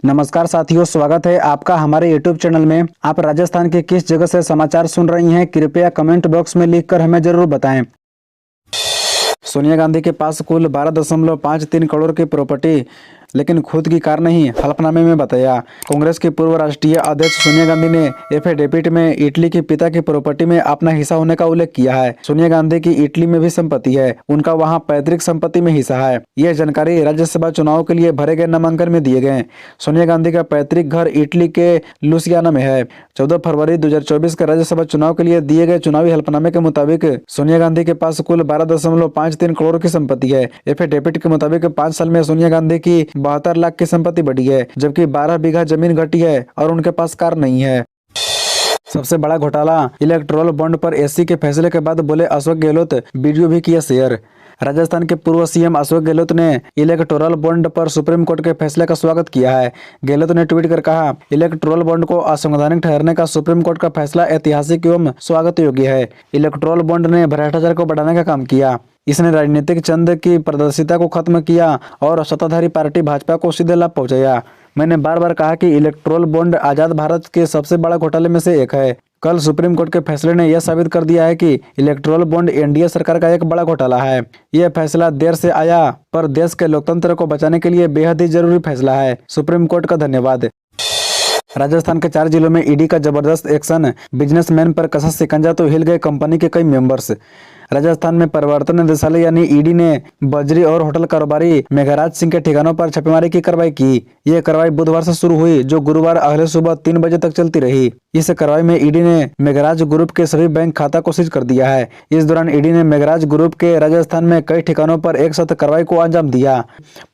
नमस्कार साथियों, स्वागत है आपका हमारे YouTube चैनल में। आप राजस्थान के किस जगह से समाचार सुन रही हैं, कृपया कमेंट बॉक्स में लिखकर हमें जरूर बताएं। सोनिया गांधी के पास कुल 12.53 करोड़ की प्रॉपर्टी, लेकिन खुद की कार नहीं, हलफनामे में बताया। कांग्रेस की पूर्व राष्ट्रीय अध्यक्ष सोनिया गांधी ने एफिडेविट में इटली के पिता की प्रॉपर्टी में अपना हिस्सा होने का उल्लेख किया है। सोनिया गांधी की इटली में भी संपत्ति है, उनका वहां पैतृक संपत्ति में हिस्सा है। यह जानकारी राज्यसभा चुनाव के लिए भरे गए नामांकन में दिए गए। सोनिया गांधी का पैतृक घर इटली के लुसियाना में है। 14 फरवरी 2024 के राज्यसभा चुनाव के लिए दिए गए चुनावी हलफनामे के मुताबिक सोनिया गांधी के पास कुल 12.53 करोड़ की संपत्ति है। एफिडेविट के मुताबिक 5 साल में सोनिया गांधी की 72 लाख की संपत्ति बढ़ी है, जबकि 12 बीघा जमीन घटी है और उनके पास कार नहीं है। सबसे बड़ा घोटाला इलेक्टोरल बॉन्ड पर एससी के फैसले के बाद बोले अशोक गहलोत, वीडियो भी किया शेयर। राजस्थान के पूर्व सीएम अशोक गहलोत ने इलेक्टोरल बॉन्ड पर सुप्रीम कोर्ट के फैसले का स्वागत किया है। गहलोत ने ट्वीट कर कहा, इलेक्टोरल बॉन्ड को असंवैधानिक ठहरने का सुप्रीम कोर्ट का फैसला ऐतिहासिक एवं स्वागत योग्य है। इलेक्टोरल बॉन्ड ने भ्रष्टाचार को बढ़ाने का काम किया। इसने राजनीतिक चंद की पारदर्शिता को खत्म किया और सत्ताधारी पार्टी भाजपा को सीधे लाभ पहुंचाया। मैंने बार बार कहा कि इलेक्टोरल बॉन्ड आजाद भारत के सबसे बड़ा घोटाले में से एक है। कल सुप्रीम कोर्ट के फैसले ने यह साबित कर दिया है कि इलेक्टोरल बॉन्ड एनडीए सरकार का एक बड़ा घोटाला है। यह फैसला देर से आया, पर देश के लोकतंत्र को बचाने के लिए बेहद ही जरूरी फैसला है। सुप्रीम कोर्ट का धन्यवाद। राजस्थान के 4 जिलों में ईडी का जबरदस्त एक्शन, बिजनेसमैन पर कसा शिकंजा तो हिल गए कंपनी के कई मेंबर्स। राजस्थान में प्रवर्तन निदेशालय यानी ईडी ने बजरी और होटल कारोबारी मेघराज सिंह के ठिकानों पर छापेमारी की कार्रवाई की। यह कार्रवाई बुधवार से शुरू हुई, जो गुरुवार अगले सुबह 3 बजे तक चलती रही। इस कार्रवाई में ईडी ने मेघराज ग्रुप के सभी बैंक खाता को सीज कर दिया है। इस दौरान ईडी ने मेघराज ग्रुप के राजस्थान में कई ठिकानों पर एक साथ कार्रवाई को अंजाम दिया।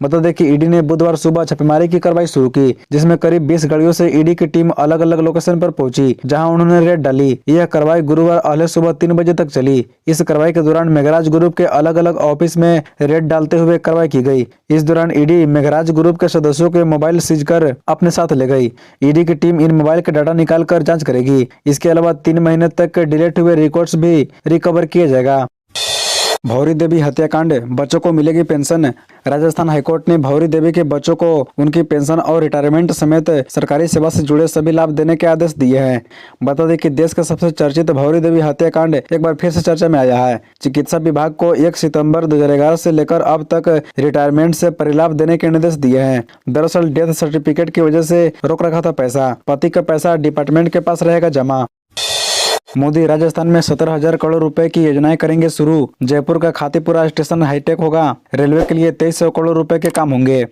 बता दें कि ईडी ने बुधवार सुबह छापेमारी की कार्रवाई शुरू की, जिसमें करीब 20 गाड़ियों से ईडी की टीम अलग अलग लोकेशन पर पहुंची, जहां उन्होंने रेड डाली। यह कार्रवाई गुरुवार अगले सुबह 3 बजे तक चली। इस कार्रवाई के दौरान मेघराज ग्रुप के अलग अलग ऑफिस में रेड डालते हुए कार्रवाई की गई। इस दौरान ईडी मेघराज ग्रुप के सदस्यों के मोबाइल सीज कर अपने साथ ले गई। ईडी की टीम इन मोबाइल के डाटा निकाल कर जांच करेगी। इसके अलावा 3 महीने तक डिलीट हुए रिकॉर्ड्स भी रिकवर किया जाएगा। भौरी देवी हत्याकांड, बच्चों को मिलेगी पेंशन। राजस्थान हाईकोर्ट ने भौरी देवी के बच्चों को उनकी पेंशन और रिटायरमेंट समेत सरकारी सेवा से जुड़े सभी लाभ देने के आदेश दिए हैं। बता दें कि देश का सबसे चर्चित भौरी देवी हत्याकांड एक बार फिर से चर्चा में आया है। चिकित्सा विभाग को 1 सितंबर 2011 से लेकर अब तक रिटायरमेंट से परिलाभ देने के निर्देश दिए हैं। दरअसल डेथ सर्टिफिकेट की वजह से रोक रखा था पैसा। पति का पैसा डिपार्टमेंट के पास रहेगा जमा। मोदी राजस्थान में 17,000 करोड़ रुपए की योजनाएं करेंगे शुरू। जयपुर का खातीपुरा स्टेशन हाईटेक होगा। रेलवे के लिए 2300 करोड़ रुपए के काम होंगे।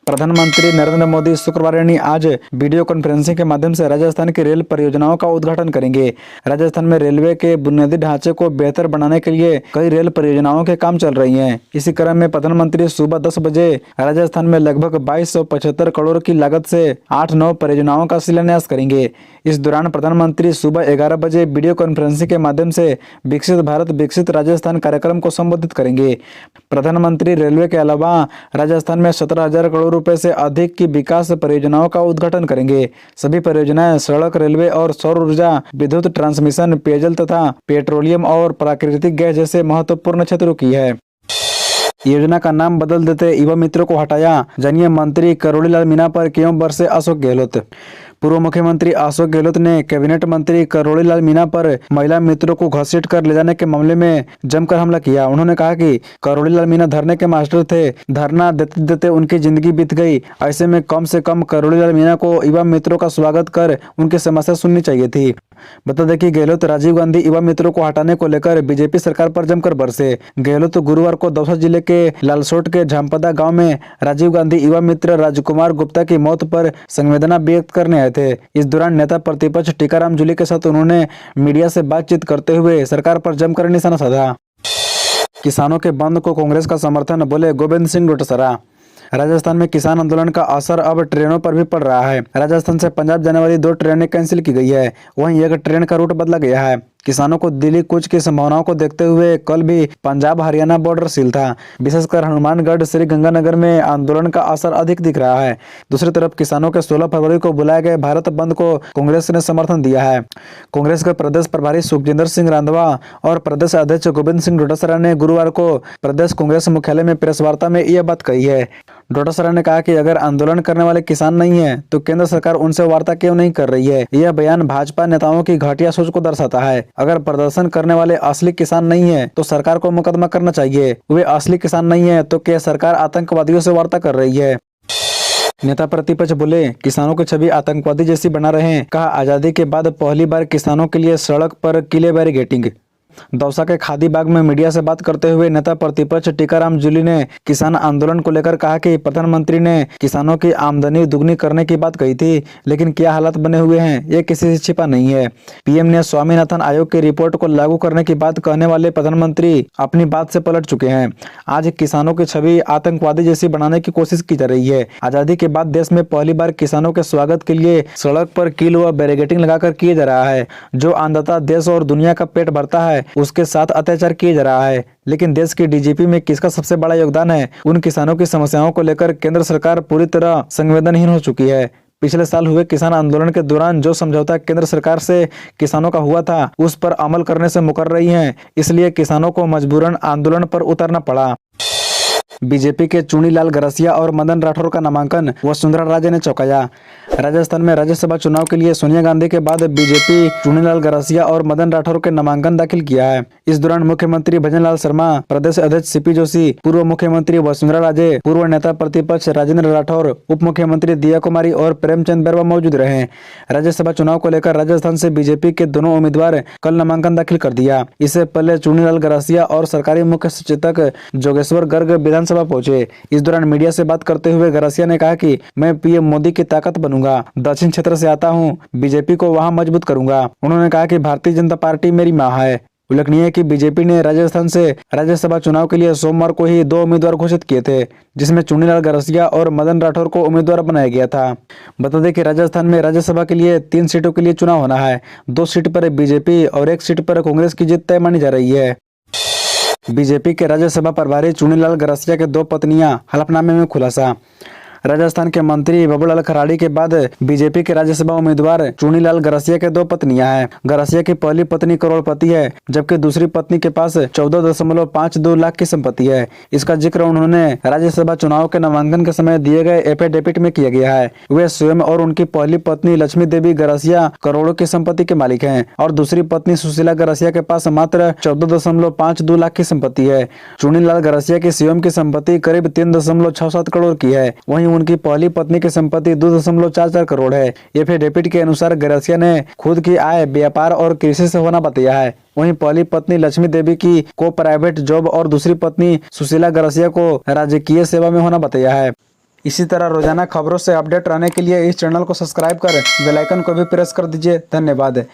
प्रधानमंत्री नरेंद्र मोदी शुक्रवार यानी आज वीडियो कॉन्फ्रेंसिंग के माध्यम से राजस्थान की रेल परियोजनाओं का उद्घाटन करेंगे। राजस्थान में रेलवे के बुनियादी ढांचे को बेहतर बनाने के लिए कई रेल परियोजनाओं के काम चल रही हैं। इसी क्रम में प्रधानमंत्री सुबह 10 बजे राजस्थान में लगभग 2275 करोड़ की लागत से 8-9 परियोजनाओं का शिलान्यास करेंगे। इस दौरान प्रधानमंत्री सुबह 11 बजे वीडियो कॉन्फ्रेंसिंग के माध्यम से विकसित भारत विकसित राजस्थान कार्यक्रम को संबोधित करेंगे। प्रधानमंत्री रेलवे के अलावा राजस्थान में 17,000 करोड़ रुपए से अधिक की विकास परियोजनाओं का उद्घाटन करेंगे। सभी परियोजनाएं सड़क, रेलवे और सौर ऊर्जा, विद्युत ट्रांसमिशन, पेयजल तथा पेट्रोलियम और प्राकृतिक गैस जैसे महत्वपूर्ण क्षेत्रों की है। योजना का नाम बदल देते युवा मित्रों को हटाया। जानिए मंत्री करोड़ीलाल मीणा पर क्यों बरसे अशोक गहलोत। पूर्व मुख्यमंत्री अशोक गहलोत ने कैबिनेट मंत्री करोड़ीलाल मीणा पर महिला मित्रों को घसीट कर ले जाने के मामले में जमकर हमला किया। उन्होंने कहा कि करोड़ीलाल मीणा धरने के मास्टर थे, धरना देते देते उनकी जिंदगी बीत गई। ऐसे में कम से कम करोड़ीलाल मीणा को युवा मित्रों का स्वागत कर उनकी समस्या सुननी चाहिए थी। बता दें कि गहलोत राजीव गांधी युवा मित्रों को हटाने को लेकर बीजेपी सरकार पर जमकर बरसे। गहलोत गुरुवार को दौसा जिले के लालसोट के झामपदा गांव में राजीव गांधी युवा मित्र राजकुमार गुप्ता की मौत पर संवेदना व्यक्त करने आए थे। इस दौरान नेता प्रतिपक्ष टीकाराम जूली के साथ उन्होंने मीडिया से बातचीत करते हुए सरकार पर जमकर निशाना साधा। किसानों के बंद को कांग्रेस का समर्थन, बोले गोविंद सिंह डोटासरा। राजस्थान में किसान आंदोलन का असर अब ट्रेनों पर भी पड़ रहा है। राजस्थान से पंजाब जाने वाली 2 ट्रेनें कैंसिल की गई है। वहीं एक ट्रेन का रूट बदला गया है। किसानों को दिल्ली कूच की संभावनाओं को देखते हुए कल भी पंजाब हरियाणा बॉर्डर सील था। विशेषकर हनुमानगढ़ श्री गंगानगर में आंदोलन का असर अधिक दिख रहा है। दूसरी तरफ किसानों के 16 फरवरी को बुलाए गए भारत बंद को कांग्रेस ने समर्थन दिया है। कांग्रेस के प्रदेश प्रभारी सुखजिंदर सिंह रांधवा और प्रदेश अध्यक्ष गोविंद सिंह डोटासरा ने गुरुवार को प्रदेश कांग्रेस मुख्यालय में प्रेस वार्ता में यह बात कही है। डोटासरा ने कहा कि अगर आंदोलन करने वाले किसान नहीं है तो केंद्र सरकार उनसे वार्ता क्यों नहीं कर रही है। यह बयान भाजपा नेताओं की घटिया सोच को दर्शाता है। अगर प्रदर्शन करने वाले असली किसान नहीं है तो सरकार को मुकदमा करना चाहिए। वे असली किसान नहीं है तो क्या सरकार आतंकवादियों से वार्ता कर रही है। नेता प्रतिपक्ष बोले, किसानों की छवि आतंकवादी जैसी बना रहे हैं। कहा, आजादी के बाद पहली बार किसानों के लिए सड़क पर किले बैरिकेडिंग। दौसा के खादी बाग में मीडिया से बात करते हुए नेता प्रतिपक्ष टीकाराम जूली ने किसान आंदोलन को लेकर कहा कि प्रधानमंत्री ने किसानों की आमदनी दुगनी करने की बात कही थी, लेकिन क्या हालात बने हुए हैं ये किसी से छिपा नहीं है। पीएम ने स्वामीनाथन आयोग की रिपोर्ट को लागू करने की बात कहने वाले प्रधानमंत्री अपनी बात से पलट चुके हैं। आज किसानों की छवि आतंकवादी जैसी बनाने की कोशिश की जा रही है। आजादी के बाद देश में पहली बार किसानों के स्वागत के लिए सड़क पर कील व बैरिकेडिंग लगाकर किया जा रहा है। जो अन्नदाता देश और दुनिया का पेट भरता है उसके साथ अत्याचार किया जा रहा है। लेकिन देश की डीजीपी में किसका सबसे बड़ा योगदान है। उन किसानों की समस्याओं को लेकर केंद्र सरकार पूरी तरह संवेदनहीन हो चुकी है। पिछले साल हुए किसान आंदोलन के दौरान जो समझौता केंद्र सरकार से किसानों का हुआ था उस पर अमल करने से मुकर रही हैं। इसलिए किसानों को मजबूरन आंदोलन पर उतरना पड़ा। बीजेपी के चुनीलाल गरसिया और मदन राठौर का नामांकन वसुंधरा राजे ने चौंकाया। राजस्थान में राज्यसभा चुनाव के लिए सोनिया गांधी के बाद बीजेपी चुनीलाल गरसिया और मदन राठौर के नामांकन दाखिल किया है। इस दौरान मुख्यमंत्री भजनलाल शर्मा, प्रदेश अध्यक्ष सीपी जोशी, पूर्व मुख्यमंत्री वसुंधरा राजे, पूर्व नेता प्रतिपक्ष राजेंद्र राठौर, उप मुख्यमंत्री दिया कुमारी और प्रेमचंद बैरवा मौजूद रहे। राज्यसभा चुनाव को लेकर राजस्थान से बीजेपी के दोनों उम्मीदवार कल नामांकन दाखिल कर दिया। इससे पहले चुनीलाल गरसिया और सरकारी मुख्य सचेतक जोगेश्वर गर्ग विधानसभा पहुंचे। इस दौरान मीडिया से बात करते हुए गरसिया ने कहा कि मैं पीएम मोदी की ताकत बनूंगा। दक्षिण क्षेत्र से आता हूं, बीजेपी को वहां मजबूत करूंगा। उन्होंने कहा कि भारतीय जनता पार्टी मेरी मां है। उल्लेखनीय है कि बीजेपी ने राजस्थान से राज्यसभा चुनाव के लिए सोमवार को ही 2 उम्मीदवार घोषित किए थे, जिसमें चुनीलाल गरसिया और मदन राठौर को उम्मीदवार बनाया गया था। बता दें कि राजस्थान में राज्यसभा के लिए 3 सीटों के लिए चुनाव होना है। 2 सीट पर बीजेपी और 1 सीट पर कांग्रेस की जीत तय मानी जा रही है। बीजेपी के राज्यसभा प्रभारी चुनीलाल गरसिया के 2 पत्नियां हलफनामे में खुलासा। राजस्थान के मंत्री बाबूलाल खराड़ी के बाद बीजेपी के राज्यसभा उम्मीदवार चुनीलाल गरसिया के 2 पत्नियां हैं। गरसिया की पहली पत्नी करोड़पति है, जबकि दूसरी पत्नी के पास 14.52 लाख की संपत्ति है। इसका जिक्र उन्होंने राज्यसभा चुनाव के नामांकन के समय दिए गए एफिडेविट में किया गया है। वे स्वयं और उनकी पहली पत्नी लक्ष्मी देवी गरसिया करोड़ों की संपत्ति के मालिक हैं और दूसरी पत्नी सुशीला गरसिया के पास मात्र 14.52 लाख की संपत्ति है। चुनीलाल गरसिया की स्वयं की संपत्ति करीब 3.67 करोड़ की है। वहीं उनकी पहली पत्नी की संपत्ति 2.44 करोड़ है। एफिडेविट के अनुसार गरसिया ने खुद की आय व्यापार और कृषि से होना बताया है। वहीं पहली पत्नी लक्ष्मी देवी की को प्राइवेट जॉब और दूसरी पत्नी सुशीला गरसिया को राजकीय सेवा में होना बताया है। इसी तरह रोजाना खबरों से अपडेट रहने के लिए इस चैनल को सब्सक्राइब कर बेल आइकन को भी प्रेस कर दीजिए। धन्यवाद।